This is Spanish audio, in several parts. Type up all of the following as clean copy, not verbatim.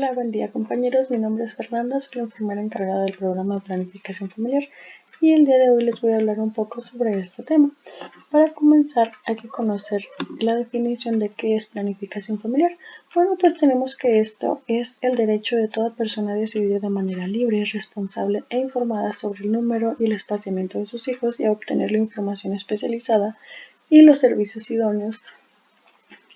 Hola, buen día compañeros, mi nombre es Fernanda, soy la enfermera encargada del programa de planificación familiar y el día de hoy les voy a hablar un poco sobre este tema. Para comenzar hay que conocer la definición de qué es planificación familiar. Bueno, pues tenemos que esto es el derecho de toda persona a decidir de manera libre, responsable e informada sobre el número y el espaciamiento de sus hijos y a obtener la información especializada y los servicios idóneos.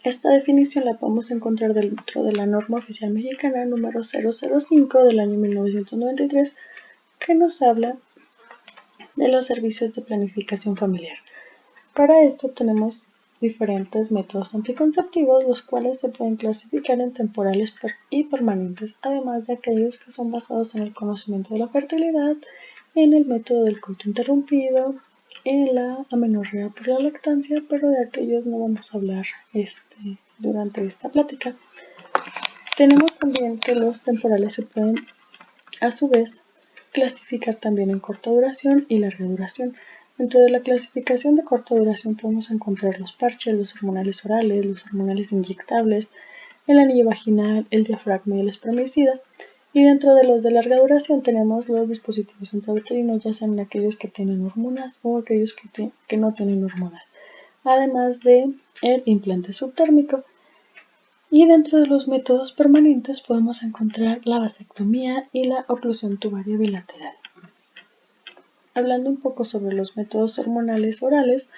Esta definición la podemos encontrar dentro de la norma oficial mexicana número 005 del año 1993, que nos habla de los servicios de planificación familiar. Para esto tenemos diferentes métodos anticonceptivos, los cuales se pueden clasificar en temporales y permanentes, además de aquellos que son basados en el conocimiento de la fertilidad, en el método del coito interrumpido, en la amenorrea por la lactancia, pero de aquellos no vamos a hablar durante esta plática. Tenemos también que los temporales se pueden a su vez clasificar también en corta duración y larga duración. Dentro de la clasificación de corta duración podemos encontrar los parches, los hormonales orales, los hormonales inyectables, el anillo vaginal, el diafragma y el espermicida. Y dentro de los de larga duración tenemos los dispositivos intrauterinos, ya sean aquellos que tienen hormonas o aquellos que no tienen hormonas, además de el implante subtérmico. Y dentro de los métodos permanentes podemos encontrar la vasectomía y la oclusión tubaria bilateral. Hablando un poco sobre los métodos hormonales orales,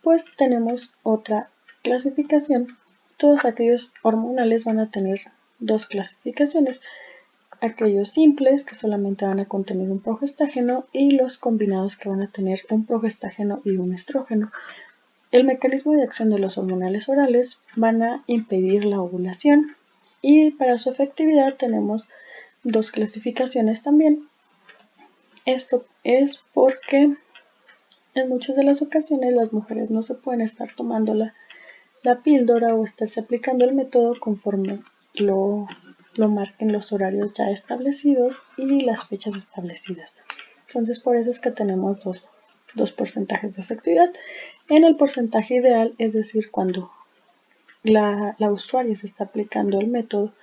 pues tenemos otra clasificación. Todos aquellos hormonales van a tener dos clasificaciones: aquellos simples, que solamente van a contener un progestágeno, y los combinados, que van a tener un progestágeno y un estrógeno. El mecanismo de acción de los hormonales orales van a impedir la ovulación, y para su efectividad tenemos dos clasificaciones también. Esto es porque en muchas de las ocasiones las mujeres no se pueden estar tomando la píldora o estarse aplicando el método conforme lo marquen los horarios ya establecidos y las fechas establecidas. Entonces por eso es que tenemos dos porcentajes de efectividad. En el porcentaje ideal, es decir, cuando la usuaria se está aplicando el método,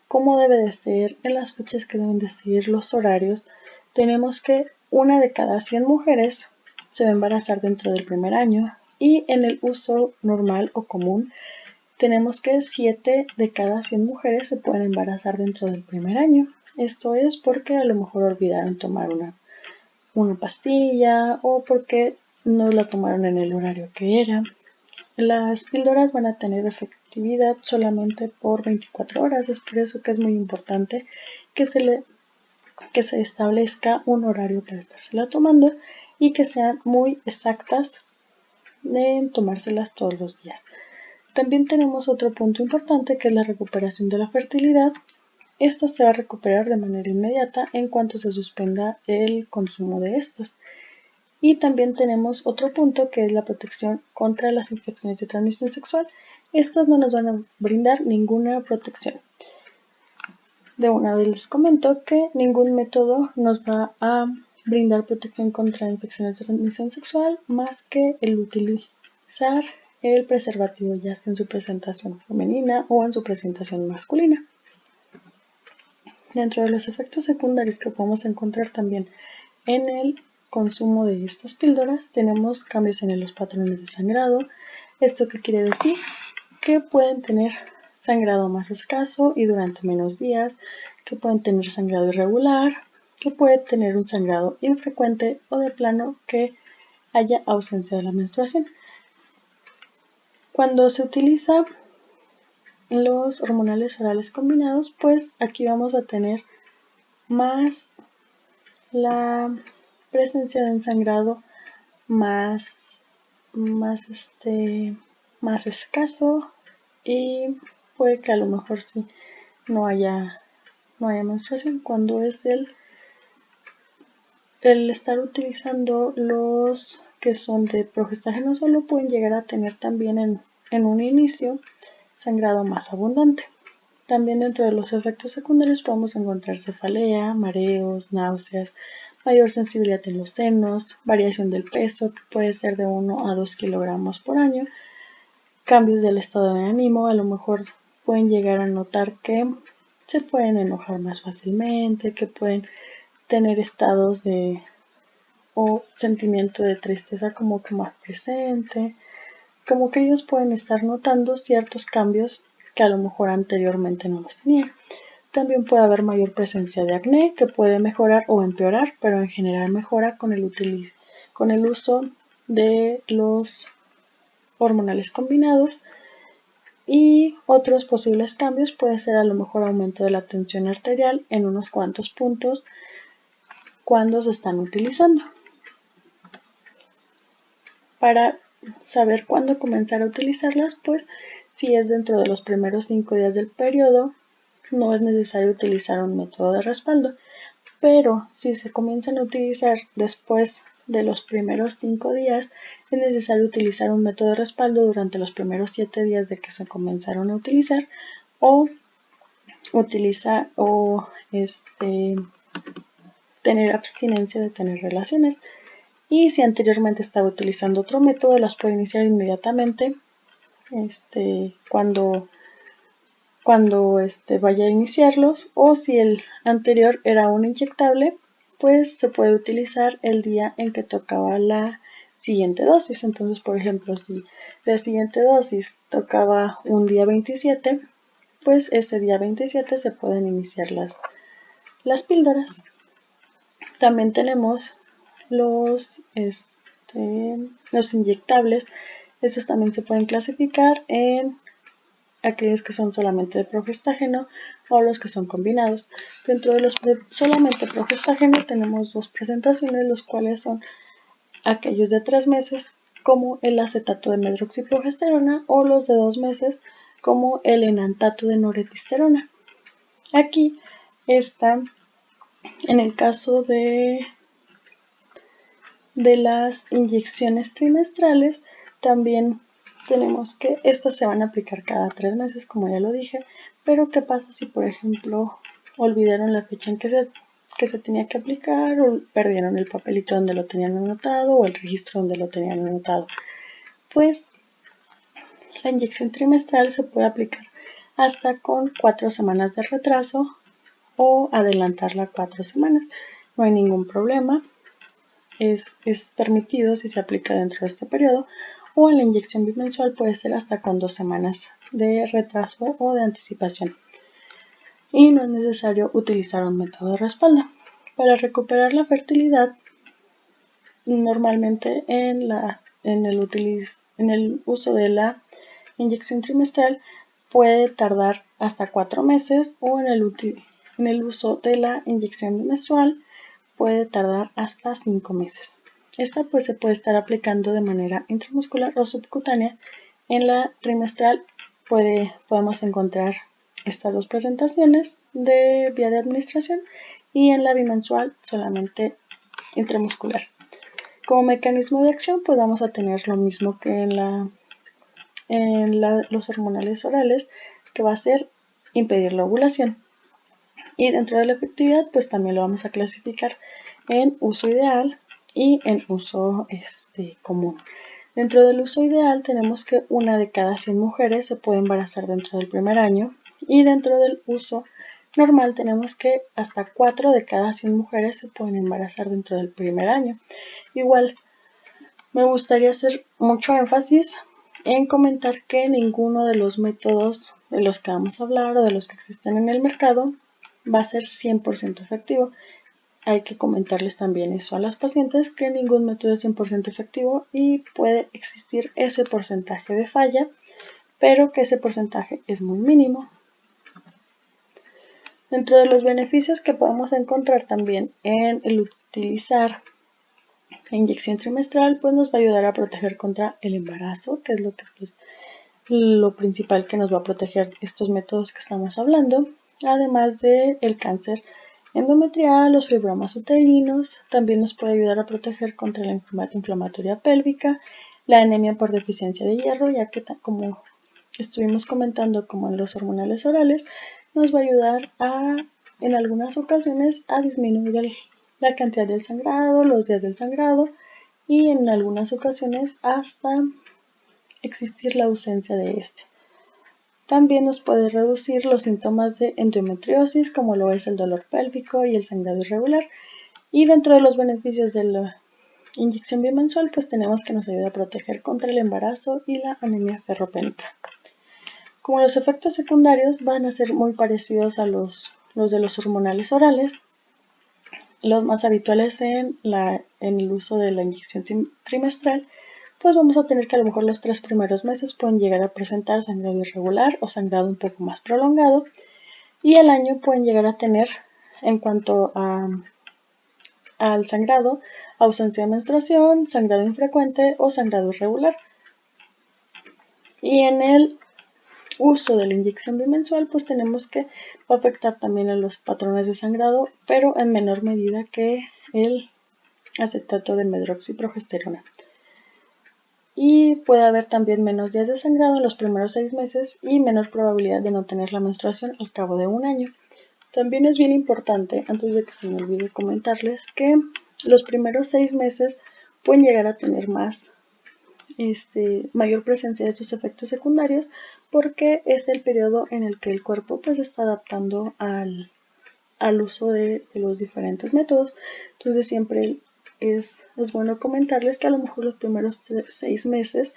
cómo debe de ser, en las fechas que deben de seguir, los horarios, tenemos que 1 de cada 100 mujeres se va a embarazar dentro del primer año, y en el uso normal o común tenemos que 7 de cada 100 mujeres se pueden embarazar dentro del primer año. Esto es porque a lo mejor olvidaron tomar una pastilla o porque no la tomaron en el horario que era. Las píldoras van a tener efectividad solamente por 24 horas, es por eso que es muy importante que se establezca un horario para estársela tomando y que sean muy exactas en tomárselas todos los días. También tenemos otro punto importante, que es la recuperación de la fertilidad. Esta se va a recuperar de manera inmediata en cuanto se suspenda el consumo de estas. Y también tenemos otro punto, que es la protección contra las infecciones de transmisión sexual. Estas no nos van a brindar ninguna protección. De una vez les comento que ningún método nos va a brindar protección contra infecciones de transmisión sexual más que el utilizar el preservativo, ya sea en su presentación femenina o en su presentación masculina. Dentro de los efectos secundarios que podemos encontrar también en el consumo de estas píldoras, tenemos cambios en los patrones de sangrado. ¿Esto qué quiere decir? Que pueden tener sangrado más escaso y durante menos días, que pueden tener sangrado irregular, que puede tener un sangrado infrecuente o de plano que haya ausencia de la menstruación. Cuando se utiliza los hormonales orales combinados, pues aquí vamos a tener más la presencia de un sangrado más escaso, y puede que a lo mejor sí no haya menstruación. Cuando es el estar utilizando los que son de progestágeno solo, pueden llegar a tener también en un inicio sangrado más abundante. También dentro de los efectos secundarios podemos encontrar cefalea, mareos, náuseas, mayor sensibilidad en los senos, variación del peso, que puede ser de 1 a 2 kilogramos por año, cambios del estado de ánimo. A lo mejor pueden llegar a notar que se pueden enojar más fácilmente, que pueden tener estados o sentimiento de tristeza como que más presente, como que ellos pueden estar notando ciertos cambios que a lo mejor anteriormente no los tenían. También puede haber mayor presencia de acné, que puede mejorar o empeorar, pero en general mejora con el uso de los hormonales combinados. Y otros posibles cambios puede ser a lo mejor aumento de la tensión arterial en unos cuantos puntos cuando se están utilizando. Para saber cuándo comenzar a utilizarlas, pues si es dentro de los primeros 5 días del periodo, no es necesario utilizar un método de respaldo, pero si se comienzan a utilizar después de los primeros 5 días, es necesario utilizar un método de respaldo durante los primeros 7 días de que se comenzaron a utilizar o tener abstinencia de tener relaciones. Y si anteriormente estaba utilizando otro método, las puede iniciar inmediatamente cuando vaya a iniciarlos, o si el anterior era un inyectable, pues se puede utilizar el día en que tocaba la siguiente dosis. Entonces, por ejemplo, si la siguiente dosis tocaba un día 27, pues ese día 27 se pueden iniciar las píldoras. También tenemos los inyectables. Estos también se pueden clasificar en aquellos que son solamente de progestágeno o los que son combinados. Dentro de los de solamente progestágeno tenemos dos presentaciones, los cuales son aquellos de 3 meses como el acetato de medroxiprogesterona o los de 2 meses como el enantato de noretisterona. Aquí está, en el caso de las inyecciones trimestrales, también tenemos que estas se van a aplicar cada 3 meses, como ya lo dije, pero ¿qué pasa si, por ejemplo, olvidaron la fecha en que se tenía que aplicar, o perdieron el papelito donde lo tenían anotado o el registro donde lo tenían anotado? Pues la inyección trimestral se puede aplicar hasta con 4 semanas de retraso o adelantarla 4 semanas. No hay ningún problema. Es permitido si se aplica dentro de este periodo, o en la inyección bimensual puede ser hasta con 2 semanas de retraso o de anticipación. Y no es necesario utilizar un método de respaldo. Para recuperar la fertilidad, normalmente en el uso de la inyección trimestral puede tardar hasta 4 meses, o en el uso de la inyección bimensual puede tardar hasta 5 meses. Esta pues se puede estar aplicando de manera intramuscular o subcutánea. En la trimestral podemos encontrar estas dos presentaciones de vía de administración, y en la bimensual solamente intramuscular. Como mecanismo de acción pues vamos a tener lo mismo que en los hormonales orales, que va a ser impedir la ovulación. Y dentro de la efectividad pues también lo vamos a clasificar en uso ideal y en uso común. Dentro del uso ideal tenemos que 1 de cada 100 mujeres se puede embarazar dentro del primer año, y dentro del uso normal tenemos que hasta 4 de cada 100 mujeres se pueden embarazar dentro del primer año. Igual, me gustaría hacer mucho énfasis en comentar que ninguno de los métodos de los que vamos a hablar o de los que existen en el mercado va a ser 100% efectivo. Hay que comentarles también eso a las pacientes, que ningún método es 100% efectivo y puede existir ese porcentaje de falla, pero que ese porcentaje es muy mínimo. Dentro de los beneficios que podemos encontrar también en el utilizar la inyección trimestral, pues nos va a ayudar a proteger contra el embarazo, que es lo principal que nos va a proteger estos métodos que estamos hablando, además del cáncer endometrial, los fibromas uterinos. También nos puede ayudar a proteger contra la enfermedad inflamatoria pélvica, la anemia por deficiencia de hierro, ya que, como estuvimos comentando, como en los hormonales orales, nos va a ayudar en algunas ocasiones a disminuir la cantidad del sangrado, los días del sangrado, y en algunas ocasiones hasta existir la ausencia de este. También nos puede reducir los síntomas de endometriosis, como lo es el dolor pélvico y el sangrado irregular. Y dentro de los beneficios de la inyección bimensual, pues tenemos que nos ayuda a proteger contra el embarazo y la anemia ferropénica. Como los efectos secundarios van a ser muy parecidos a los de los hormonales orales, los más habituales en el uso de la inyección trimestral, pues vamos a tener que a lo mejor los 3 primeros meses pueden llegar a presentar sangrado irregular o sangrado un poco más prolongado, y al año pueden llegar a tener, en cuanto al sangrado, ausencia de menstruación, sangrado infrecuente o sangrado irregular. Y en el uso de la inyección bimensual, pues tenemos que va a afectar también a los patrones de sangrado, pero en menor medida que el acetato de medroxiprogesterona. Y puede haber también menos días de sangrado en los primeros 6 meses y menor probabilidad de no tener la menstruación al cabo de un año. También es bien importante, antes de que se me olvide comentarles, que los primeros 6 meses pueden llegar a tener mayor presencia de estos efectos secundarios, porque es el periodo en el que el cuerpo pues está adaptando al uso de los diferentes métodos. Entonces siempre es bueno comentarles que a lo mejor los primeros 6 meses,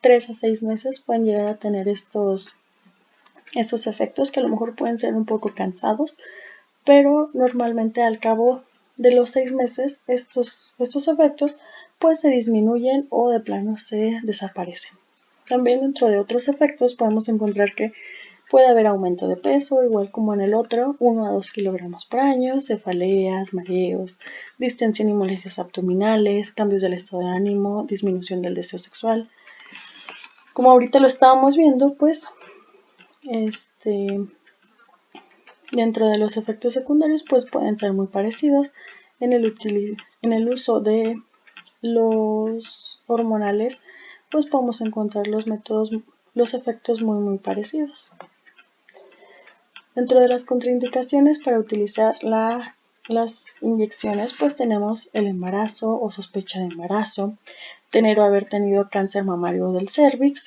3 a 6 meses, pueden llegar a tener estos efectos que a lo mejor pueden ser un poco cansados, pero normalmente al cabo de los 6 meses estos efectos pues se disminuyen o de plano se desaparecen. También dentro de otros efectos podemos encontrar que puede haber aumento de peso, igual como en el otro, 1 a 2 kilogramos por año, cefaleas, mareos, distensión y molestias abdominales, cambios del estado de ánimo, disminución del deseo sexual. Como ahorita lo estábamos viendo, pues dentro de los efectos secundarios pues pueden ser muy parecidos. En el uso de los hormonales pues podemos encontrar los efectos muy parecidos. Dentro de las contraindicaciones para utilizar las inyecciones pues tenemos el embarazo o sospecha de embarazo, tener o haber tenido cáncer mamario del cérvix,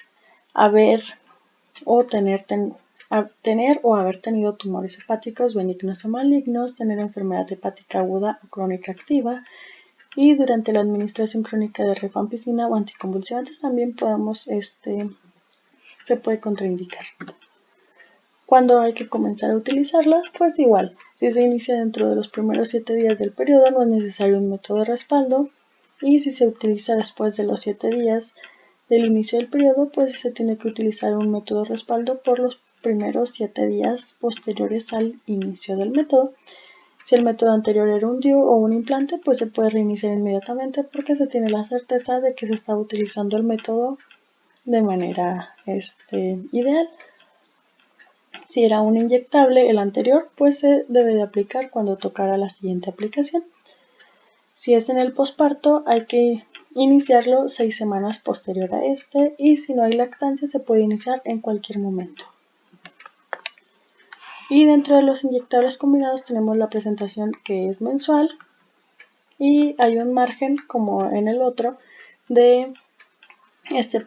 tener o haber tenido tumores hepáticos benignos o malignos, tener enfermedad hepática aguda o crónica activa, y durante la administración crónica de rifampicina o anticonvulsivantes también se puede contraindicar. Cuando hay que comenzar a utilizarlas, pues igual, si se inicia dentro de los primeros 7 días del periodo no es necesario un método de respaldo, y si se utiliza después de los 7 días del inicio del periodo, pues se tiene que utilizar un método de respaldo por los primeros 7 días posteriores al inicio del método. Si el método anterior era un DIU o un implante, pues se puede reiniciar inmediatamente porque se tiene la certeza de que se está utilizando el método de manera ideal. Si era un inyectable el anterior, pues se debe de aplicar cuando tocara la siguiente aplicación. Si es en el posparto, hay que iniciarlo 6 semanas posterior a y si no hay lactancia se puede iniciar en cualquier momento. Y dentro de los inyectables combinados tenemos la presentación que es mensual, y hay un margen como en el otro de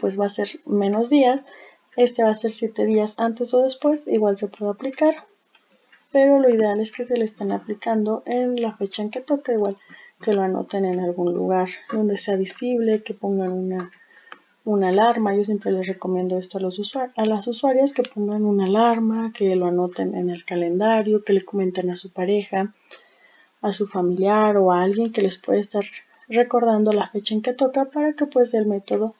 pues va a ser menos días, va a ser 7 días antes o después, igual se puede aplicar, pero lo ideal es que se le estén aplicando en la fecha en que toca, igual que lo anoten en algún lugar donde sea visible, que pongan una alarma. Yo siempre les recomiendo esto a las usuarias, que pongan una alarma, que lo anoten en el calendario, que le comenten a su pareja, a su familiar o a alguien que les puede estar recordando la fecha en que toca, para que pues el método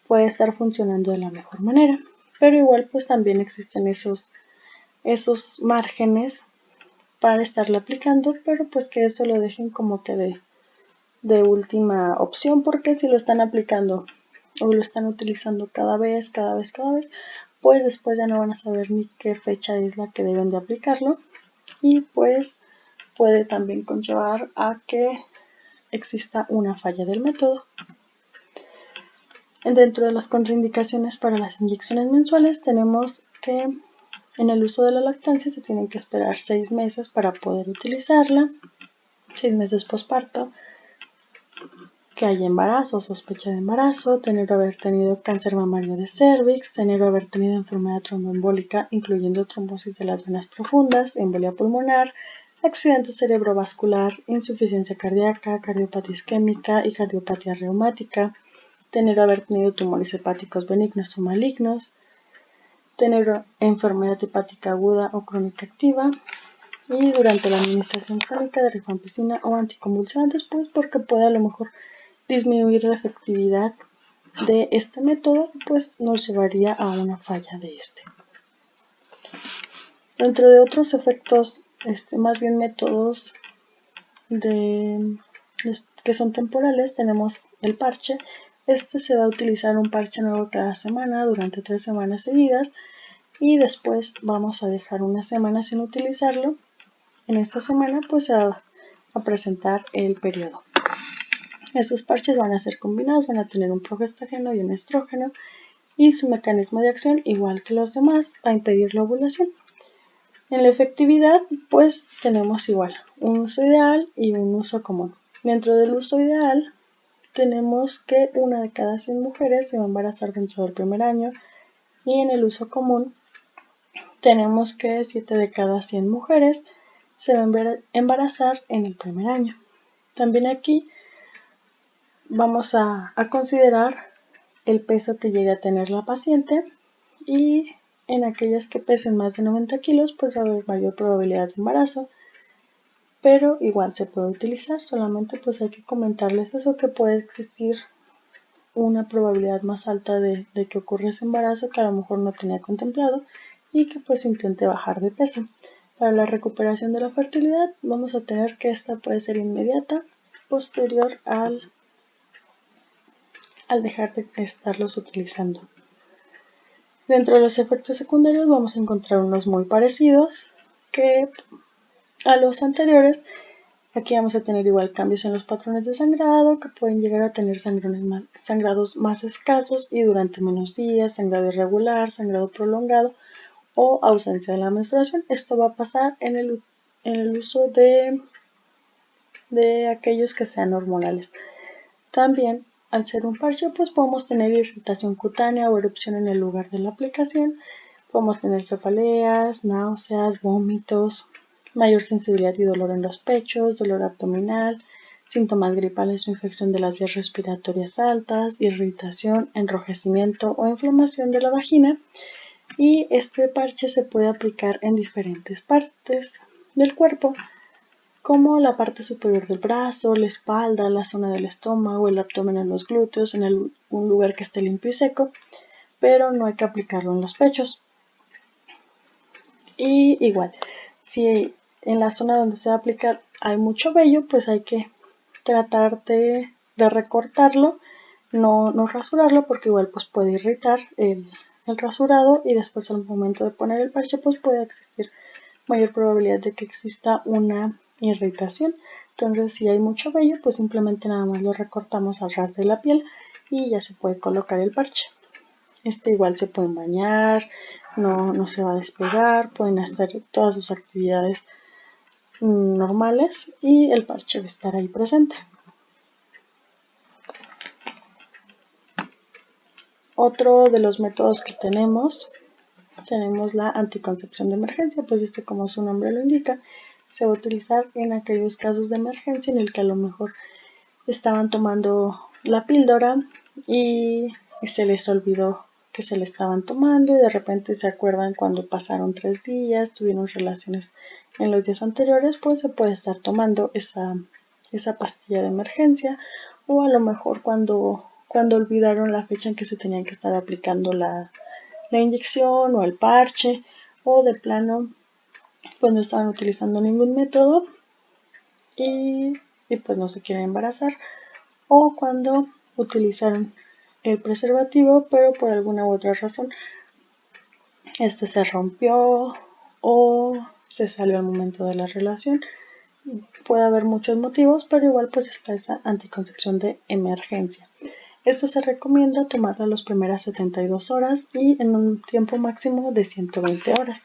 pueda estar funcionando de la mejor manera. Pero igual pues también existen esos márgenes para estarle aplicando, pero pues que eso lo dejen como que de última opción, porque si lo están aplicando o lo están utilizando cada vez, pues después ya no van a saber ni qué fecha es la que deben de aplicarlo, y pues puede también conllevar a que exista una falla del método. Dentro de las contraindicaciones para las inyecciones mensuales tenemos que en el uso de la lactancia se tienen que esperar 6 meses para poder utilizarla, 6 meses posparto. que haya embarazo o sospecha de embarazo, tener o haber tenido cáncer mamario de cervix, tener o haber tenido enfermedad tromboembólica, incluyendo trombosis de las venas profundas, embolia pulmonar, accidente cerebrovascular, insuficiencia cardíaca, cardiopatía isquémica y cardiopatía reumática, tener o haber tenido tumores hepáticos benignos o malignos, tener enfermedad hepática aguda o crónica activa, y durante la administración crónica de rifampicina o anticonvulsivantes, pues porque puede a lo mejor disminuir la efectividad de este método, pues nos llevaría a una falla de este. Dentro de otros efectos, más bien métodos que son temporales, tenemos el parche. Se va a utilizar un parche nuevo cada semana durante 3 semanas seguidas y después vamos a dejar una semana sin utilizarlo. En esta semana pues se va a presentar el periodo. Esos parches van a ser combinados, van a tener un progestágeno y un estrógeno y su mecanismo de acción, igual que los demás, va a impedir la ovulación. En la efectividad pues tenemos igual un uso ideal y un uso común. Dentro del uso ideal tenemos que 1 de cada 100 mujeres se va a embarazar dentro del primer año y en el uso común tenemos que 7 de cada 100 mujeres se van a embarazar en el primer año. También aquí vamos a considerar el peso que llegue a tener la paciente y en aquellas que pesen más de 90 kilos pues va a haber mayor probabilidad de embarazo, pero igual se puede utilizar, solamente pues hay que comentarles eso, que puede existir una probabilidad más alta de que ocurra ese embarazo que a lo mejor no tenía contemplado y que pues intente bajar de peso. Para la recuperación de la fertilidad vamos a tener que esta puede ser inmediata, posterior al dejar de estarlos utilizando. Dentro de los efectos secundarios vamos a encontrar unos muy parecidos que a los anteriores. Aquí vamos a tener igual cambios en los patrones de sangrado, que pueden llegar a tener sangrados más escasos y durante menos días, sangrado irregular, sangrado prolongado o ausencia de la menstruación. Esto va a pasar en el uso de aquellos que sean hormonales. También, al ser un parche, pues podemos tener irritación cutánea o erupción en el lugar de la aplicación. Podemos tener cefaleas, náuseas, vómitos, mayor sensibilidad y dolor en los pechos, dolor abdominal, síntomas gripales o infección de las vías respiratorias altas, irritación, enrojecimiento o inflamación de la vagina. Y este parche se puede aplicar en diferentes partes del cuerpo, como la parte superior del brazo, la espalda, la zona del estómago, el abdomen, en los glúteos, en un lugar que esté limpio y seco, pero no hay que aplicarlo en los pechos. Y igual, si en la zona donde se va a aplicar hay mucho vello, pues hay que tratar de recortarlo, no rasurarlo, porque igual pues puede irritar el rasurado y después al momento de poner el parche pues puede existir mayor probabilidad de que exista una irritación. Entonces si hay mucho vello pues simplemente nada más lo recortamos al ras de la piel y ya se puede colocar el parche. Igual se pueden bañar, no se va a despegar, pueden hacer todas sus actividades normales y el parche va a estar ahí presente. Otro de los métodos que tenemos la anticoncepción de emergencia, pues como su nombre lo indica, se va a utilizar en aquellos casos de emergencia en el que a lo mejor estaban tomando la píldora y se les olvidó que se le estaban tomando y de repente se acuerdan cuando pasaron 3 días, tuvieron relaciones en los días anteriores, pues se puede estar tomando esa pastilla de emergencia, o a lo mejor cuando olvidaron la fecha en que se tenían que estar aplicando la inyección o el parche, o de plano pues no estaban utilizando ningún método y pues no se quieren embarazar, o cuando utilizaron el preservativo pero por alguna u otra razón se rompió o se salió al momento de la relación. Puede haber muchos motivos, pero igual pues está esa anticoncepción de emergencia. Esta se recomienda tomarla las primeras 72 horas y en un tiempo máximo de 120 horas.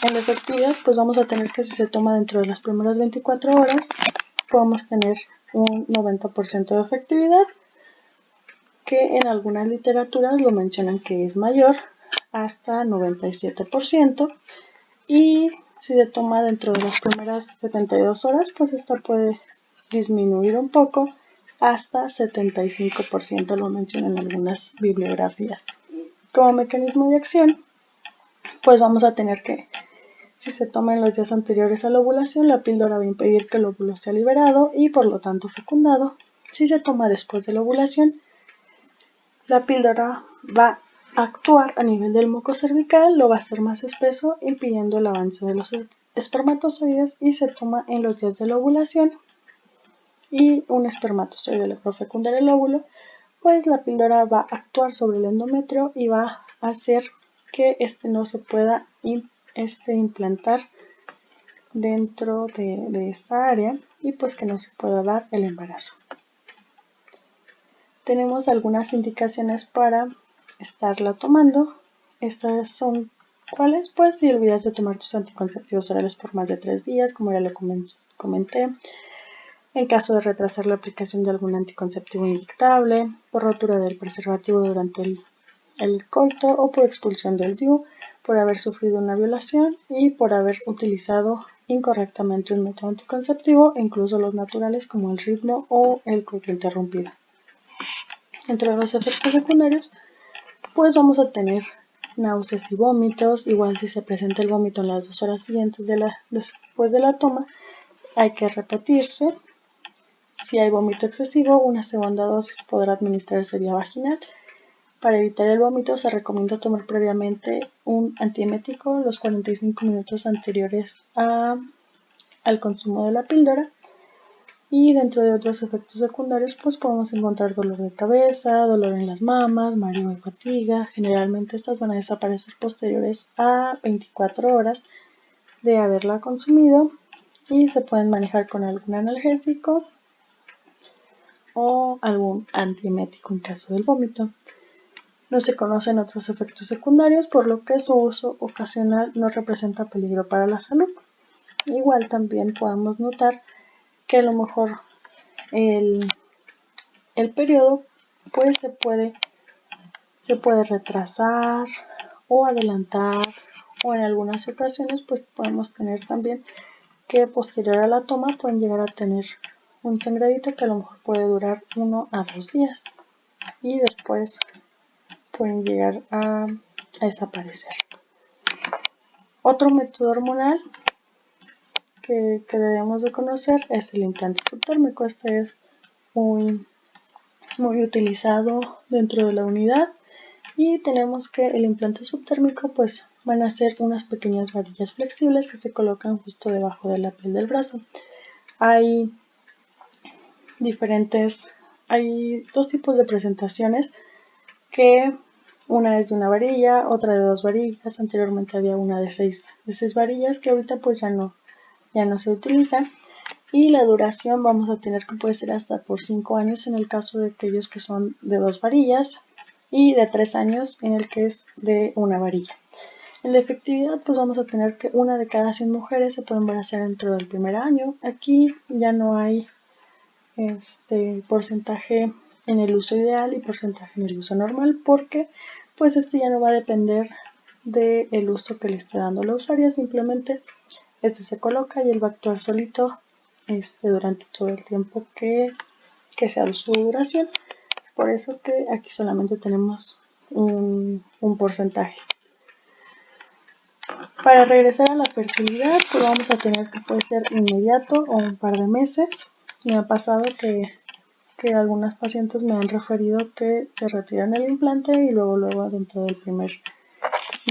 En efectividad, pues vamos a tener que si se toma dentro de las primeras 24 horas, podemos tener un 90% de efectividad, que en algunas literaturas lo mencionan que es mayor, hasta 97%, y si se toma dentro de las primeras 72 horas, pues esta puede disminuir un poco hasta 75%, lo mencionan algunas bibliografías. Como mecanismo de acción, pues vamos a tener que, si se toma en los días anteriores a la ovulación, la píldora va a impedir que el óvulo sea liberado y por lo tanto fecundado. Si se toma después de la ovulación, la píldora va a actuar a nivel del moco cervical, lo va a hacer más espeso, impidiendo el avance de los espermatozoides, y se toma en los días de la ovulación y un espermatozoide logró fecundar el óvulo, pues la píldora va a actuar sobre el endometrio y va a hacer que este no se pueda implantar dentro de esta área y pues que no se pueda dar el embarazo. Tenemos algunas indicaciones para estarla tomando. Estas son ¿cuáles? Pues si olvidas de tomar tus anticonceptivos orales por más de 3 días, como ya le comenté. En caso de retrasar la aplicación de algún anticonceptivo inyectable, por rotura del preservativo durante el coito o por expulsión del DIU, por haber sufrido una violación y por haber utilizado incorrectamente un método anticonceptivo, incluso los naturales como el ritmo o el coito interrumpido. Entre los efectos secundarios, pues vamos a tener náuseas y vómitos. Igual si se presenta el vómito en las 2 horas siguientes después de la toma, hay que repetirse. Si hay vómito excesivo, una segunda dosis podrá administrarse vía vaginal. Para evitar el vómito se recomienda tomar previamente un antiemético los 45 minutos anteriores al consumo de la píldora. Y dentro de otros efectos secundarios, pues podemos encontrar dolor de cabeza, dolor en las mamas, mareo y fatiga. Generalmente estas van a desaparecer posteriores a 24 horas de haberla consumido y se pueden manejar con algún analgésico o algún antiemético en caso del vómito. No se conocen otros efectos secundarios, por lo que su uso ocasional no representa peligro para la salud. Igual también podemos notar que a lo mejor el periodo pues se puede retrasar o adelantar, o en algunas ocasiones pues podemos tener también que posterior a la toma pueden llegar a tener un sangradito que a lo mejor puede durar 1 a 2 días y después pueden llegar a desaparecer. Otro método hormonal que debemos de conocer es el implante subtérmico. Este es muy utilizado dentro de la unidad y tenemos que el implante subtérmico pues van a ser unas pequeñas varillas flexibles que se colocan justo debajo de la piel del brazo. Hay dos tipos de presentaciones, que una es de una varilla, otra de 2 varillas. Anteriormente había una de 6 varillas que ahorita pues ya no se utiliza. Y la duración vamos a tener que puede ser hasta por 5 años en el caso de aquellos que son de 2 varillas y de 3 años en el que es de una varilla. En la efectividad pues vamos a tener que una de cada 100 mujeres se puede embarazar dentro del primer año. Aquí ya no hay porcentaje en el uso ideal y porcentaje en el uso normal, porque pues ya no va a depender del uso que le esté dando la usuaria. Simplemente se coloca y él va a actuar solito durante todo el tiempo que sea su duración. Por eso que aquí solamente tenemos un porcentaje. Para regresar a la fertilidad, pues vamos a tener que puede ser inmediato o un par de meses. Me ha pasado que algunas pacientes me han referido que se retiran el implante y luego dentro del primer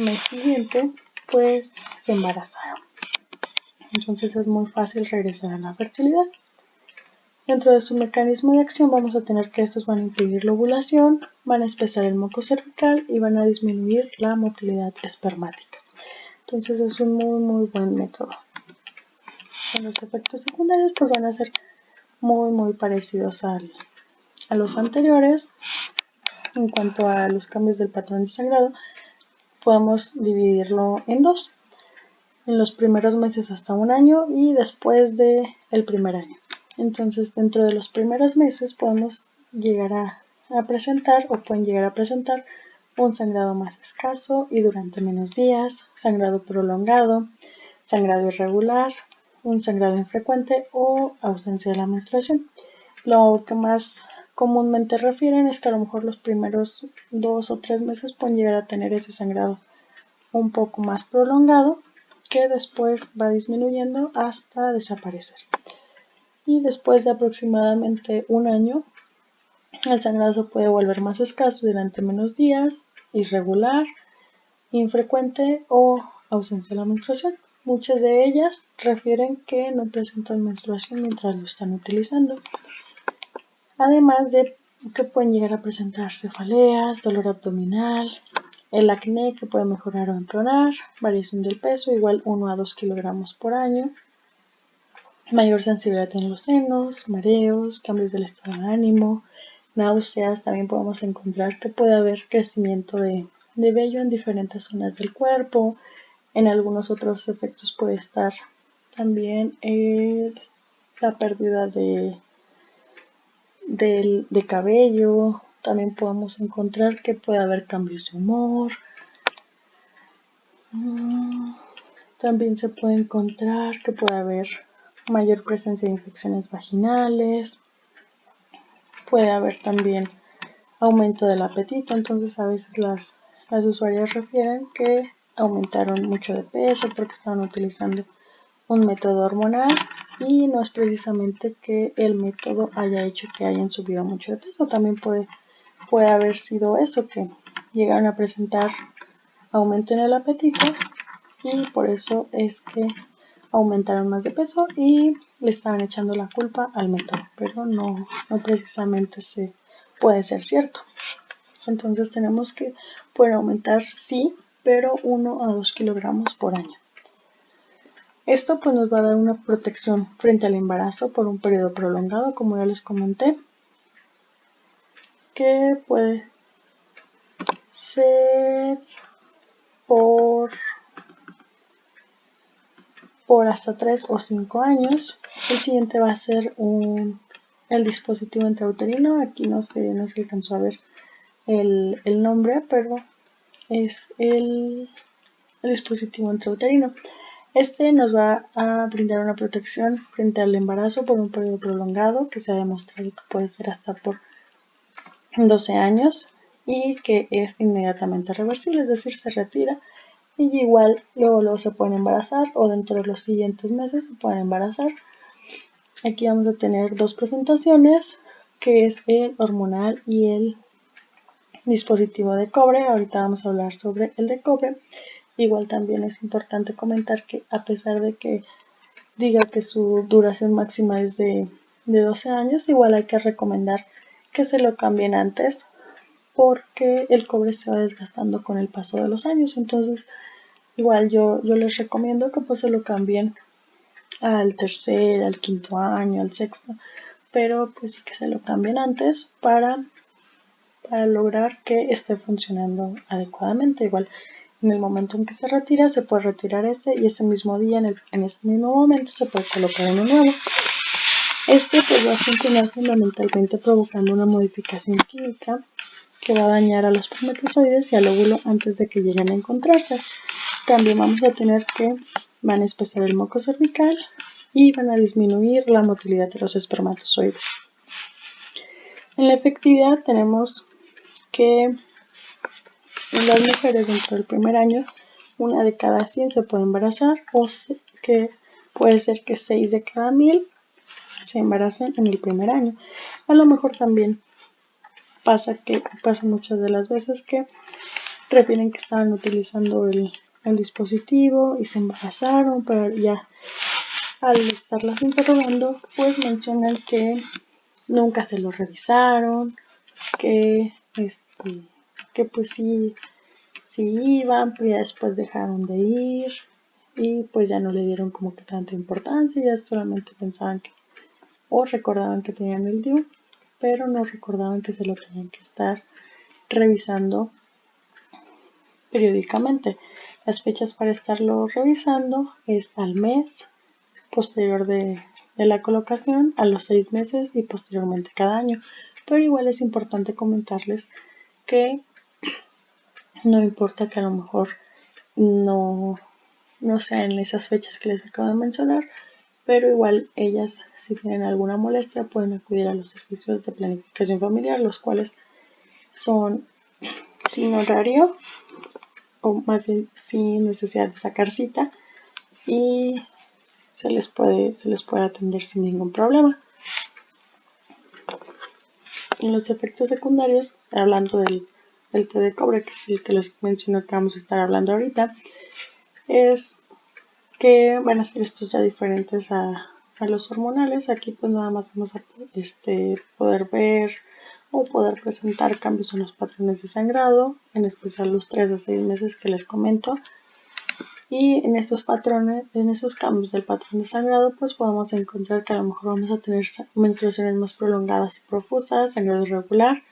mes siguiente pues se embarazaron. Entonces es muy fácil regresar a la fertilidad. Dentro de su mecanismo de acción vamos a tener que estos van a impedir la ovulación, van a espesar el moco cervical y van a disminuir la motilidad espermática. Entonces es un muy buen método. En los efectos secundarios pues van a ser muy parecidos a los anteriores. En cuanto a los cambios del patrón de sangrado, podemos dividirlo en dos: en los primeros meses hasta 1 año y después del primer año. Entonces, dentro de los primeros meses podemos llegar a presentar o pueden llegar a presentar un sangrado más escaso y durante menos días, sangrado prolongado, sangrado irregular, un sangrado infrecuente o ausencia de la menstruación. Lo que más comúnmente refieren es que a lo mejor los primeros 2 o 3 meses pueden llegar a tener ese sangrado un poco más prolongado que después va disminuyendo hasta desaparecer. Y después de aproximadamente un año, el sangrado se puede volver más escaso durante menos días, irregular, infrecuente o ausencia de la menstruación. Muchas de ellas refieren que no presentan menstruación mientras lo están utilizando. Además de que pueden llegar a presentar cefaleas, dolor abdominal, el acné que puede mejorar o empeorar, variación del peso, igual 1 a 2 kilogramos por año, mayor sensibilidad en los senos, mareos, cambios del estado de ánimo, náuseas. También podemos encontrar que puede haber crecimiento de vello en diferentes zonas del cuerpo. En algunos otros efectos puede estar también la pérdida de cabello. También podemos encontrar que puede haber cambios de humor. También se puede encontrar que puede haber mayor presencia de infecciones vaginales. Puede haber también aumento del apetito. Entonces a veces las usuarias refieren que aumentaron mucho de peso porque estaban utilizando un método hormonal y no es precisamente que el método haya hecho que hayan subido mucho de peso. También puede haber sido eso, que llegaron a presentar aumento en el apetito y por eso es que aumentaron más de peso y le estaban echando la culpa al método, pero no precisamente puede ser cierto. Entonces tenemos que pueden aumentar, sí, pero 1 a 2 kilogramos por año. Esto pues nos va a dar una protección frente al embarazo por un periodo prolongado, como ya les comenté, que puede ser por hasta 3 o 5 años. El siguiente va a ser el dispositivo intrauterino. Aquí no se alcanzó a ver el nombre, pero es el dispositivo intrauterino. Este nos va a brindar una protección frente al embarazo por un periodo prolongado, que se ha demostrado que puede ser hasta por 12 años y que es inmediatamente reversible, es decir, se retira y igual luego se pueden embarazar o dentro de los siguientes meses se pueden embarazar. Aquí vamos a tener dos presentaciones, que es el hormonal y el dispositivo de cobre. Ahorita vamos a hablar sobre el de cobre. Igual también es importante comentar que a pesar de que diga que su duración máxima es de 12 años, igual hay que recomendar que se lo cambien antes porque el cobre se va desgastando con el paso de los años. Entonces igual yo les recomiendo que pues se lo cambien al tercer, al quinto año, al sexto, pero pues sí que se lo cambien antes para lograr que esté funcionando adecuadamente. Igual en el momento en que se retira, se puede retirar y ese mismo día, en ese mismo momento, se puede colocar uno nuevo. Este pues va a funcionar fundamentalmente provocando una modificación química que va a dañar a los espermatozoides y al óvulo antes de que lleguen a encontrarse. También vamos a tener que van a espesar el moco cervical y van a disminuir la motilidad de los espermatozoides. En la efectividad tenemos que en las mujeres dentro del primer año, 1 de cada 100 se puede embarazar o que puede ser que 6 de cada 1000 se embaracen en el primer año. A lo mejor también pasa muchas de las veces que refieren que estaban utilizando el dispositivo y se embarazaron, pero ya al estarlas interrogando, pues mencionan que nunca se lo revisaron, que pues sí iban, pero ya después dejaron de ir y pues ya no le dieron como que tanta importancia, ya solamente pensaban que o recordaban que tenían el DIU, pero no recordaban que se lo tenían que estar revisando periódicamente. Las fechas para estarlo revisando es al mes posterior de de la colocación a los 6 meses y posteriormente cada año. Pero igual es importante comentarles que no importa que a lo mejor no sea en esas fechas que les acabo de mencionar, pero igual ellas, si tienen alguna molestia, pueden acudir a los servicios de planificación familiar, los cuales son sin horario o más bien sin necesidad de sacar cita, y se les puede atender sin ningún problema. En los efectos secundarios, hablando del té de cobre, que es el que les menciono que vamos a estar hablando ahorita, es que van a ser estos ya diferentes a los hormonales. Aquí pues nada más vamos a poder ver o poder presentar cambios en los patrones de sangrado, en especial los 3 a 6 meses que les comento. Y en estos patrones, en esos cambios del patrón de sangrado, pues podemos encontrar que a lo mejor vamos a tener menstruaciones más prolongadas y profusas, sangrado irregular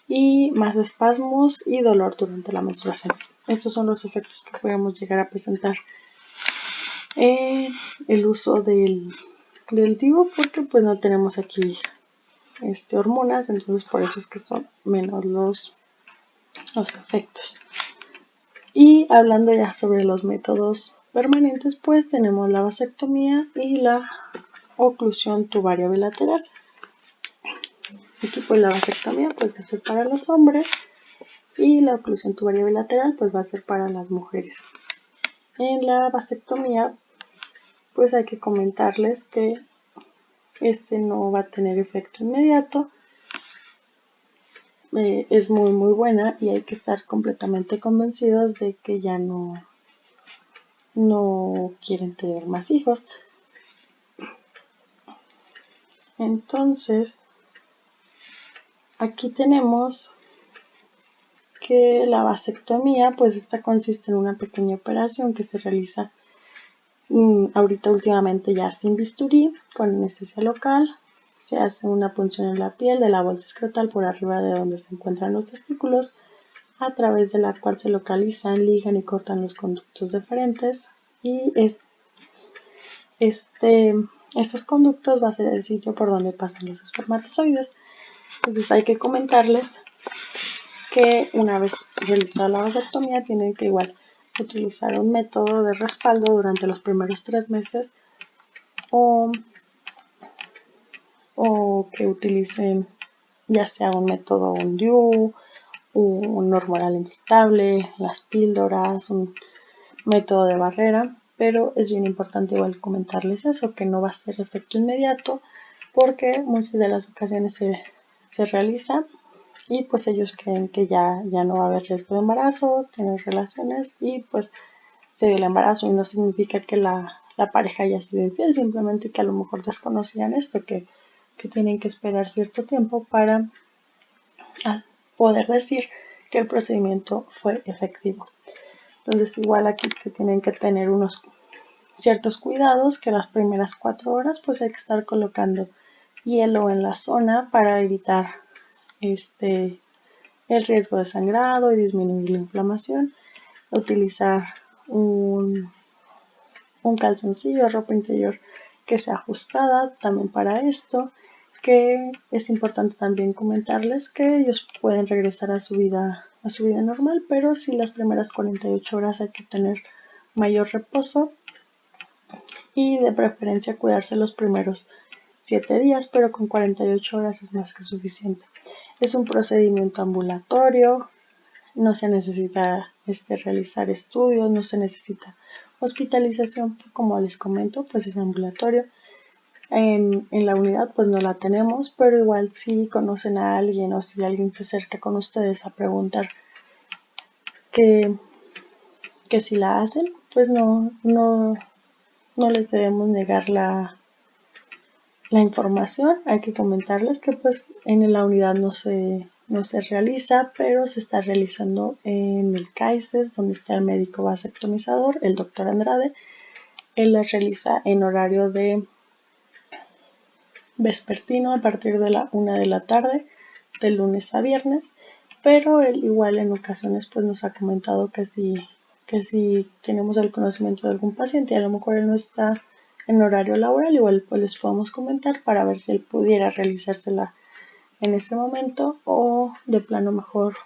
y más espasmos y dolor durante la menstruación. Estos son los efectos que podemos llegar a presentar en el uso del DIU, porque pues no tenemos aquí hormonas, entonces por eso es que son menos los efectos. Y hablando ya sobre los métodos permanentes, pues tenemos la vasectomía y la oclusión tubaria bilateral. Aquí pues la vasectomía pues va a ser para los hombres y la oclusión tubaria bilateral pues va a ser para las mujeres. En la vasectomía pues hay que comentarles que no va a tener efecto inmediato. Es muy buena y hay que estar completamente convencidos de que ya no quieren tener más hijos. Entonces, aquí tenemos que la vasectomía, pues esta consiste en una pequeña operación que se realiza ahorita últimamente ya sin bisturí, con anestesia local. Se hace una punción en la piel de la bolsa escrotal por arriba de donde se encuentran los testículos, a través de la cual se localizan, ligan y cortan los conductos deferentes, y estos conductos va a ser el sitio por donde pasan los espermatozoides. Entonces hay que comentarles que una vez realizada la vasectomía tienen que igual utilizar un método de respaldo durante los primeros 3 meses, o que utilicen ya sea un método, un DIU, un hormonal inyectable, las píldoras, un método de barrera. Pero es bien importante igual comentarles eso, que no va a ser efecto inmediato, porque muchas de las ocasiones se realiza y pues ellos creen que ya no va a haber riesgo de embarazo, tener relaciones, y pues se dio el embarazo, y no significa que la pareja haya sido infiel, simplemente que a lo mejor desconocían esto, que tienen que esperar cierto tiempo para poder decir que el procedimiento fue efectivo. Entonces igual aquí se tienen que tener unos ciertos cuidados, que las primeras 4 horas pues hay que estar colocando hielo en la zona para evitar el riesgo de sangrado y disminuir la inflamación. Utilizar un calzoncillo, ropa interior que sea ajustada también para esto, que es importante también comentarles que ellos pueden regresar a su vida normal, pero si las primeras 48 horas hay que tener mayor reposo, y de preferencia cuidarse los primeros 7 días, pero con 48 horas es más que suficiente. Es un procedimiento ambulatorio, no se necesita realizar estudios, no se necesita hospitalización, como les comento, pues es ambulatorio. En la unidad pues no la tenemos, pero igual si conocen a alguien o si alguien se acerca con ustedes a preguntar que si la hacen, pues no les debemos negar la información. Hay que comentarles que pues en la unidad no se realiza, pero se está realizando en el CAICES, donde está el médico vasectomizador, el doctor Andrade. Él las realiza en horario de vespertino a partir de la 1 de la tarde, de lunes a viernes, pero él igual en ocasiones pues nos ha comentado que si tenemos el conocimiento de algún paciente y a lo mejor él no está en horario laboral, igual pues les podemos comentar para ver si él pudiera realizársela en ese momento o de plano mejor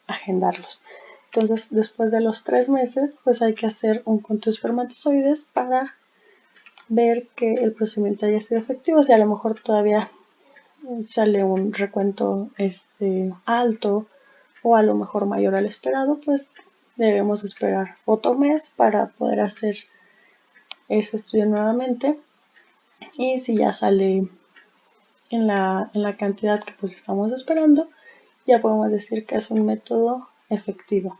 agendarlos. Entonces, después de los 3 meses, pues hay que hacer un conteo de espermatozoides para ver que el procedimiento haya sido efectivo. Si a lo mejor todavía sale un recuento alto o a lo mejor mayor al esperado, pues debemos esperar otro mes para poder hacer ese estudio nuevamente. Y si ya sale en la cantidad que pues estamos esperando, ya podemos decir que es un método efectivo.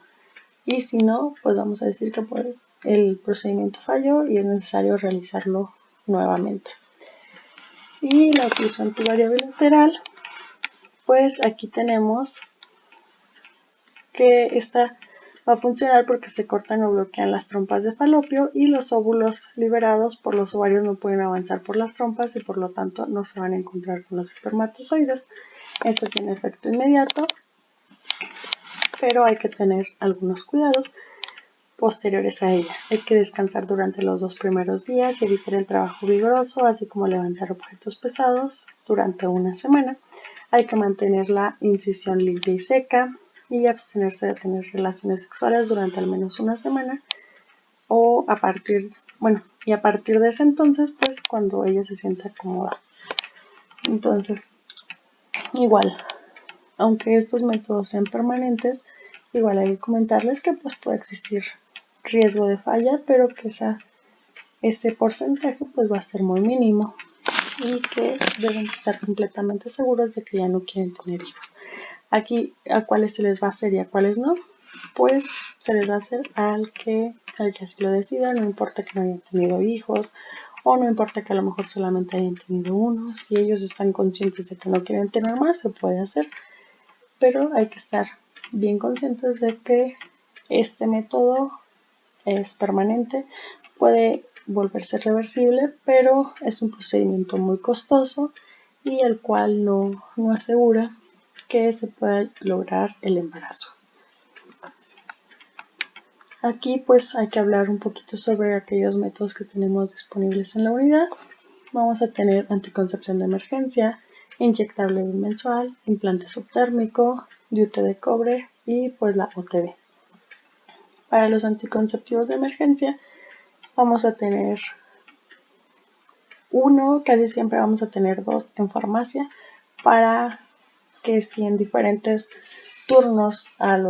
Y si no, pues vamos a decir que pues el procedimiento falló y es necesario realizarlo nuevamente. Y la oclusión tubaria bilateral, pues aquí tenemos que esta va a funcionar porque se cortan o bloquean las trompas de falopio y los óvulos liberados por los ovarios no pueden avanzar por las trompas y por lo tanto no se van a encontrar con los espermatozoides. Esto tiene efecto inmediato, pero hay que tener algunos cuidados posteriores a ella. Hay que descansar durante los 2 primeros días y evitar el trabajo vigoroso, así como levantar objetos pesados durante una semana. Hay que mantener la incisión limpia y seca y abstenerse de tener relaciones sexuales durante al menos una semana o a partir de ese entonces, pues cuando ella se sienta cómoda. Entonces, igual, aunque estos métodos sean permanentes, igual hay que comentarles que pues puede existir riesgo de falla, pero que ese porcentaje pues va a ser muy mínimo y que deben estar completamente seguros de que ya no quieren tener hijos. Aquí a cuáles se les va a hacer y a cuáles no, pues se les va a hacer al que así lo decida, no importa que no hayan tenido hijos o no importa que a lo mejor solamente hayan tenido uno. Si ellos están conscientes de que no quieren tener más, se puede hacer, pero hay que estar bien conscientes de que este método es permanente, puede volverse reversible, pero es un procedimiento muy costoso y el cual no asegura que se pueda lograr el embarazo. Aquí pues hay que hablar un poquito sobre aquellos métodos que tenemos disponibles en la unidad. Vamos a tener anticoncepción de emergencia, inyectable bimensual, implante subtérmico, DIU de cobre y pues la OTB. Para los anticonceptivos de emergencia vamos a tener uno, casi siempre vamos a tener 2 en farmacia para que si en diferentes turnos en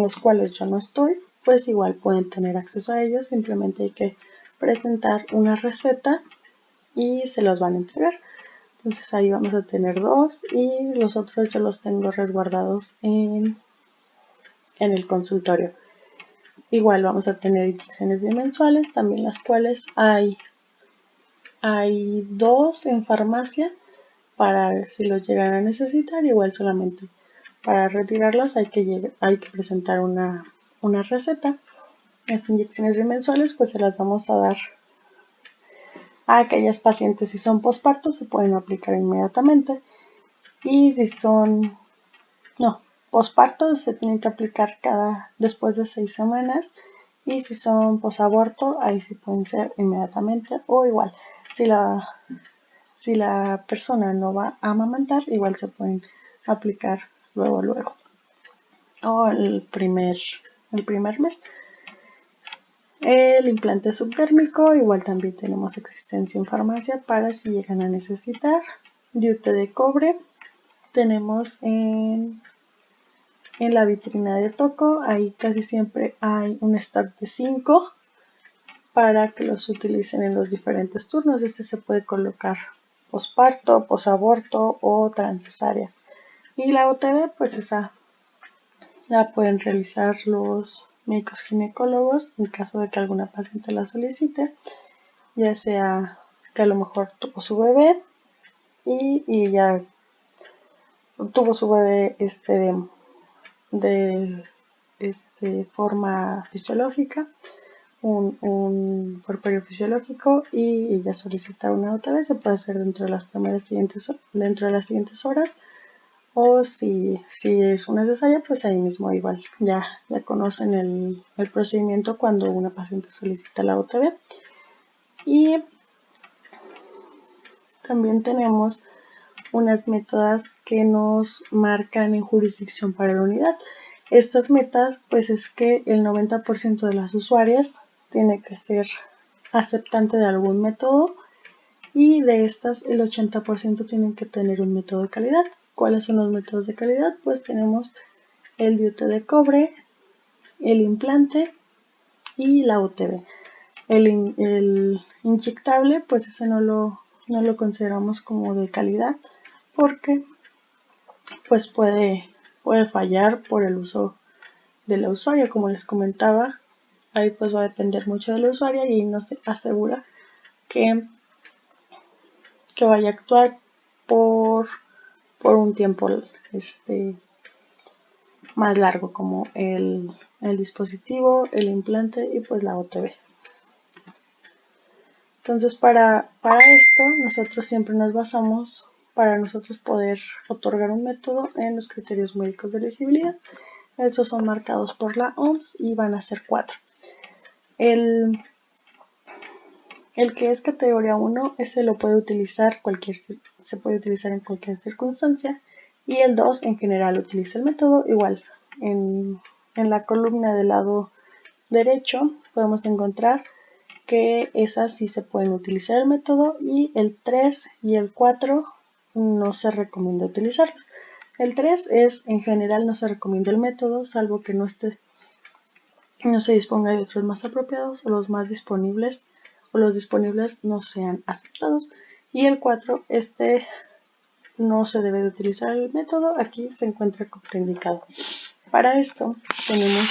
los cuales yo no estoy, pues igual pueden tener acceso a ellos. Simplemente hay que presentar una receta y se los van a entregar. Entonces ahí vamos a tener 2 y los otros yo los tengo resguardados en el consultorio. Igual vamos a tener inyecciones bimensuales, también las cuales hay 2 en farmacia para si los llegan a necesitar. Igual solamente para retirarlas hay que presentar una receta. Las inyecciones bimensuales pues se las vamos a dar a aquellas pacientes si son posparto, se pueden aplicar inmediatamente, y si son posparto se tienen que aplicar después de 6 semanas, y si son posaborto ahí sí pueden ser inmediatamente, o igual si la persona no va a amamantar, igual se pueden aplicar luego o el primer mes. El implante subdérmico, igual también tenemos existencia en farmacia para si llegan a necesitar. DIU de cobre tenemos en la vitrina de Toco, ahí casi siempre hay un stock de 5 para que los utilicen en los diferentes turnos. Este se puede colocar posparto, posaborto o transcesárea. Y la OTB, pues esa la pueden realizar los médicos ginecólogos en caso de que alguna paciente la solicite, ya sea que a lo mejor tuvo su bebé y ya tuvo su bebé de forma fisiológica, un puerperio fisiológico, y ella solicita una OTB. Se puede hacer dentro de las siguientes horas, o si es necesaria, pues ahí mismo igual ya conocen el procedimiento cuando una paciente solicita la OTB. Y también tenemos unas metas que nos marcan en jurisdicción para la unidad. Estas metas, pues es que el 90% de las usuarias tiene que ser aceptante de algún método y de estas el 80% tienen que tener un método de calidad. ¿Cuáles son los métodos de calidad? Pues tenemos el DIUT de cobre, el implante y la UTB. El inyectable, pues ese no lo consideramos como de calidad porque pues puede fallar por el uso de la usuaria, como les comentaba. Ahí pues va a depender mucho de la usuaria y no se asegura que vaya a actuar por un tiempo más largo, como el dispositivo, el implante y pues la OTB. Entonces para esto nosotros siempre nos basamos, para nosotros poder otorgar un método, en los criterios médicos de elegibilidad. Estos son marcados por la OMS y van a ser 4. El que es categoría 1, ese lo puede utilizar se puede utilizar en cualquier circunstancia. Y el 2 en general utiliza el método. Igual, en la columna del lado derecho podemos encontrar que esas sí se pueden utilizar el método, y el 3 y el 4 no se recomienda utilizarlos. El 3 es en general no se recomienda el método, salvo que no se disponga de otros más apropiados o los más disponibles o los disponibles no sean aceptados. Y el 4, no se debe de utilizar el método, aquí se encuentra contraindicado. Para esto tenemos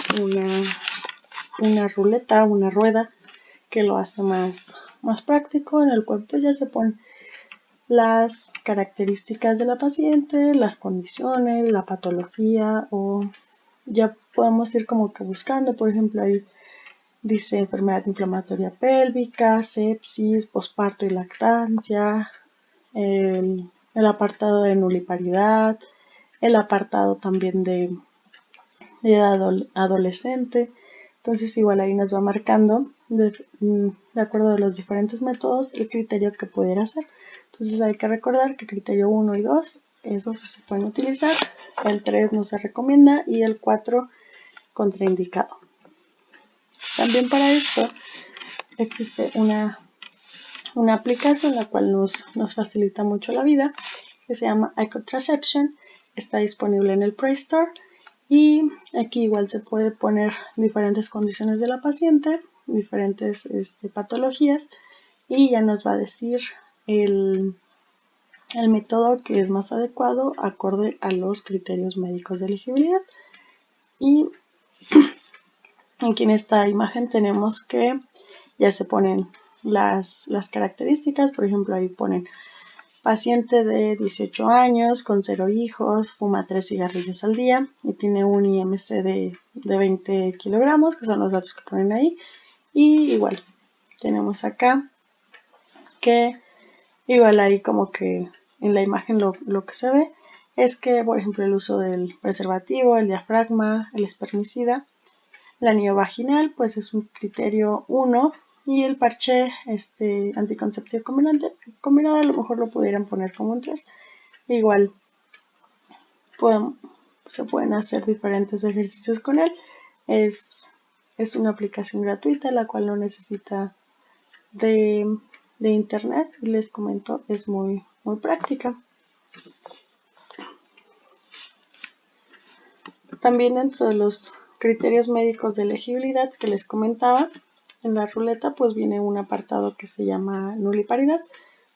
una ruleta, una rueda que lo hace más práctico, en el cual pues ya se ponen las características de la paciente, las condiciones, la patología, o ya podemos ir como que buscando, por ejemplo ahí dice enfermedad inflamatoria pélvica, sepsis, posparto y lactancia, el apartado de nuliparidad, el apartado también de edad adolescente. Entonces igual ahí nos va marcando de acuerdo a los diferentes métodos el criterio que pudiera ser. Entonces hay que recordar que criterio 1 y 2, esos se pueden utilizar, el 3 no se recomienda y el 4 contraindicado. También para esto existe una aplicación la cual nos facilita mucho la vida, que se llama iContraception. Está disponible en el Play Store y aquí igual se puede poner diferentes condiciones de la paciente, diferentes patologías, y ya nos va a decir el método que es más adecuado acorde a los criterios médicos de elegibilidad. Y aquí en esta imagen tenemos que ya se ponen las características. Por ejemplo, ahí ponen paciente de 18 años, con 0 hijos, fuma 3 cigarrillos al día y tiene un IMC de 20 kilogramos, que son los datos que ponen ahí. Y igual, tenemos acá que igual ahí como que en la imagen lo que se ve es que, por ejemplo, el uso del preservativo, el diafragma, el espermicida, el anillo vaginal, pues es un criterio 1, y el parche anticonceptivo combinado a lo mejor lo pudieran poner como un 3. Igual se pueden hacer diferentes ejercicios con él. Es una aplicación gratuita, la cual no necesita de internet, y les comento, es muy práctica. También dentro de los criterios médicos de elegibilidad que les comentaba, en la ruleta pues viene un apartado que se llama nuliparidad.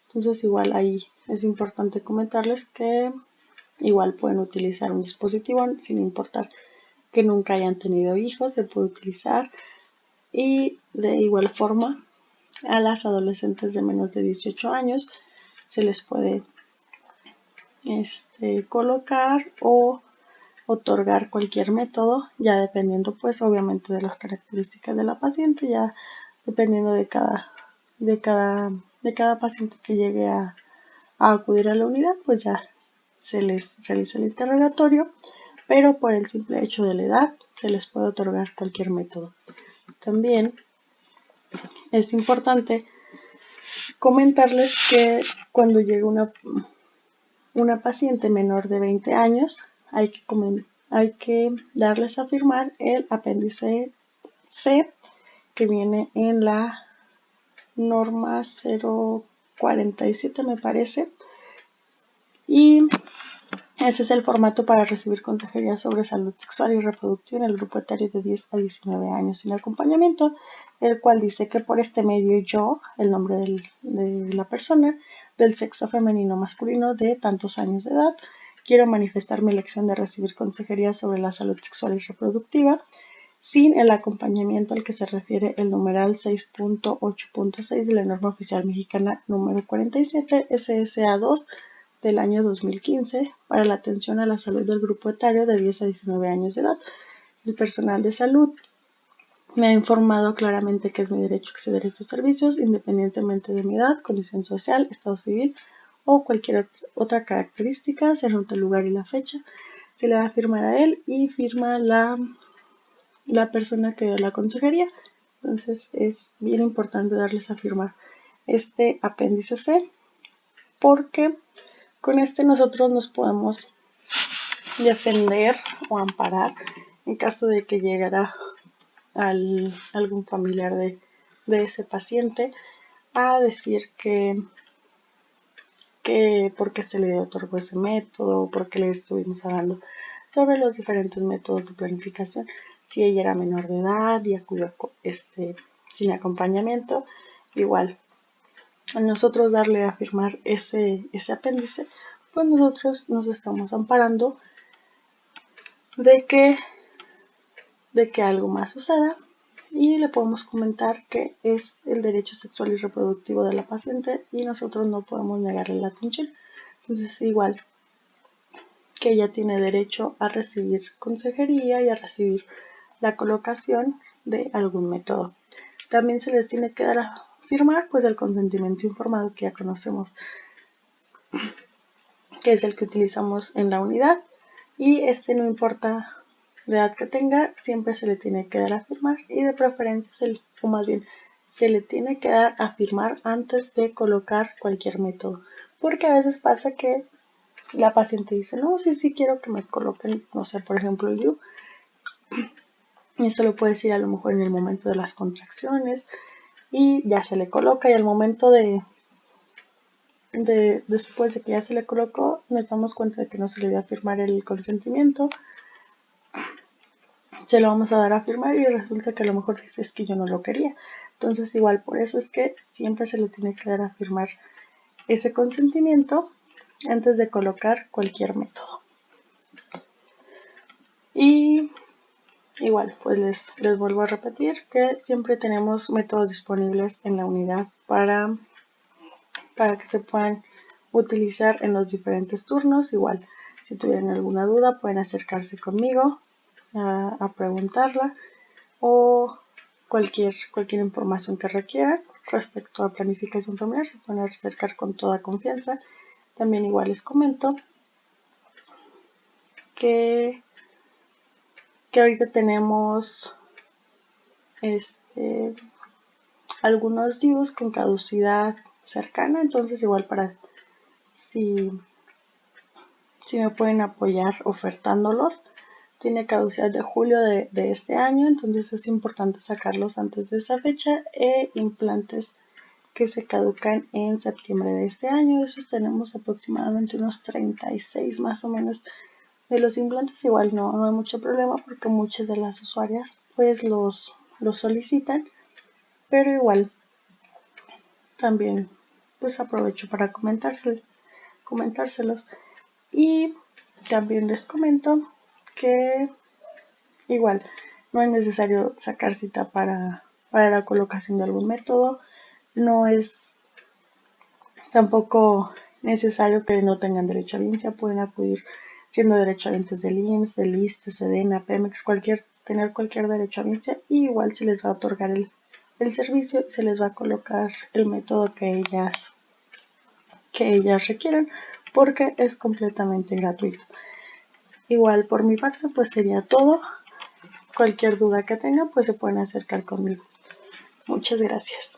Entonces igual ahí es importante comentarles que igual pueden utilizar un dispositivo sin importar que nunca hayan tenido hijos, se puede utilizar. Y de igual forma a las adolescentes de menos de 18 años se les puede colocar o otorgar cualquier método, ya dependiendo pues obviamente de las características de la paciente, ya dependiendo de cada paciente que llegue a acudir a la unidad, pues ya se les realiza el interrogatorio, pero por el simple hecho de la edad se les puede otorgar cualquier método. También es importante comentarles que cuando llega una paciente menor de 20 años, hay que darles a firmar el apéndice C, que viene en la norma 047, me parece. Y ese es el formato para recibir consejería sobre salud sexual y reproductiva en el grupo etario de 10 a 19 años sin acompañamiento, el cual dice que por este medio yo, el nombre de la persona, del sexo femenino o masculino de tantos años de edad, quiero manifestar mi elección de recibir consejería sobre la salud sexual y reproductiva sin el acompañamiento al que se refiere el numeral 6.8.6 de la norma oficial mexicana número 47 SSA2 del año 2015 para la atención a la salud del grupo etario de 10 a 19 años de edad. El personal de salud me ha informado claramente que es mi derecho acceder a estos servicios independientemente de mi edad, condición social, estado civil o cualquier otra característica. Se anota el lugar y la fecha. Se le va a firmar a él y firma la persona que dio la consejería. Entonces es bien importante darles a firmar este apéndice C, porque con este nosotros nos podemos defender o amparar en caso de que llegara algún familiar de ese paciente a decir que porque se le otorgó ese método, porque le estuvimos hablando sobre los diferentes métodos de planificación, si ella era menor de edad y acudió sin acompañamiento. Igual, a nosotros darle a firmar ese apéndice, pues nosotros nos estamos amparando de que algo más suceda, y le podemos comentar que es el derecho sexual y reproductivo de la paciente y nosotros no podemos negarle la atención. Entonces, igual que ella tiene derecho a recibir consejería y a recibir la colocación de algún método. También se les tiene que dar a firmar pues el consentimiento informado, que ya conocemos, que es el que utilizamos en la unidad, y no importa la edad que tenga, siempre se le tiene que dar a firmar, y de preferencia se le tiene que dar a firmar antes de colocar cualquier método, porque a veces pasa que la paciente dice, no, sí quiero que me coloquen, no sé, por ejemplo el DIU, y eso lo puede decir a lo mejor en el momento de las contracciones, y ya se le coloca, y al momento después de que ya se le colocó, nos damos cuenta de que no se le dio a firmar el consentimiento. Se lo vamos a dar a firmar y resulta que a lo mejor dice, es que yo no lo quería. Entonces igual por eso es que siempre se le tiene que dar a firmar ese consentimiento antes de colocar cualquier método. Y igual pues les vuelvo a repetir que siempre tenemos métodos disponibles en la unidad para que se puedan utilizar en los diferentes turnos. Igual si tuvieran alguna duda pueden acercarse conmigo a preguntarla, o cualquier información que requieran respecto a planificación familiar se pueden acercar con toda confianza. También igual les comento que ahorita tenemos algunos DIUs con caducidad cercana, entonces igual para si me pueden apoyar ofertándolos. Tiene caducidad de julio de este año, entonces es importante sacarlos antes de esa fecha. Implantes que se caducan en septiembre de este año, esos tenemos aproximadamente unos 36 más o menos de los implantes. Igual no hay mucho problema porque muchas de las usuarias pues los solicitan, pero igual también pues aprovecho para comentárselos. Y también les comento que igual no es necesario sacar cita para la colocación de algún método. No es tampoco necesario que no tengan derecho a audiencia. Pueden acudir siendo derechohabientes del IMSS, del ISSSTE, SEDENA, Pemex, tener cualquier derecho a audiencia, y igual se les va a otorgar el servicio y se les va a colocar el método que ellas requieran, porque es completamente gratuito. Igual por mi parte pues sería todo. Cualquier duda que tengan pues se pueden acercar conmigo. Muchas gracias.